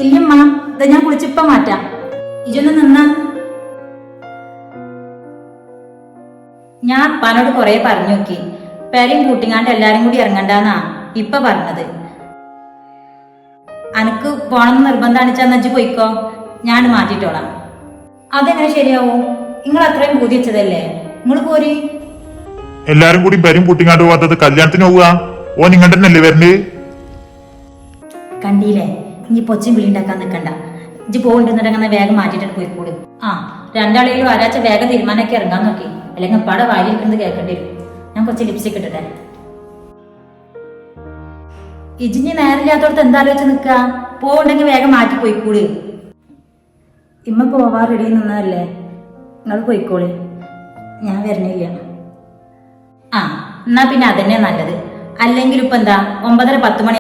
ഇല്ലമ്മ, ഇത് ഞാൻ കുളിച്ചിപ്പ മാറ്റാം. ഇജൊന്ന് നിന്ന. ഞാൻ അപ്പാനോട് കൊറേ പറഞ്ഞു നോക്കി. പേരെയും കൂട്ടിങ്ങാണ്ട് എല്ലാരും കൂടി ഇറങ്ങണ്ടെന്നാ ഇപ്പൊ പറഞ്ഞത്. അനക്ക് പോണെന്ന് നിർബന്ധാണിച്ചാന്ന് വെച്ച് പോയിക്കോ, ഞാൻ മാറ്റിട്ടോളാം. അതെങ്ങനെ ശരിയാവും? നിങ്ങൾ അത്രയും പൂതി വെച്ചതല്ലേ, നിങ്ങൾ പോരി. എല്ലാരും കൂടി പേരും കൂട്ടിങ്ങാണ്ട് പോവാത്തത് കല്യാണത്തിന് പോവുക? ഓ നിങ്ങളുടെ തന്നെയല്ലേ വരണ്ട്? കണ്ടീല്ലേ, ഇനി പൊച്ചും വിളി ഉണ്ടാക്കാൻ നിൽക്കണ്ട. ഇജ്ജ് പോകണ്ടെന്നുണ്ടെങ്കിൽ വേഗം മാറ്റിട്ട് പോയിക്കൂട്. ആ, രണ്ടാളെങ്കിലും ഒരാഴ്ച വേഗം തീരുമാനമൊക്കെ ഇറങ്ങാൻ നോക്കി, അല്ലെങ്കിൽ അപ്പാടെ വായിലിരിക്കുന്നത് കേൾക്കേണ്ടി വരും. ഞാൻ കുറച്ച് ലിപ്സ്റ്റിക് ഇട്ടിട്ടെ. ഇജിഞ്ഞ് നേരില്ലാത്തോടത്ത് എന്താലോചിച്ച് നിൽക്കുക? പോകണ്ടെങ്കിൽ വേഗം മാറ്റി പോയിക്കൂട്. ഇമ്മ പോവാ റെഡി നിന്നതല്ലേ, നിങ്ങൾ പോയിക്കോളി, ഞാൻ വരണില്ല. ആ, എന്നാ പിന്നെ അതന്നെ നല്ലത്. അല്ലെങ്കിൽ ഇപ്പൊ എന്താ 9:30-10 മണി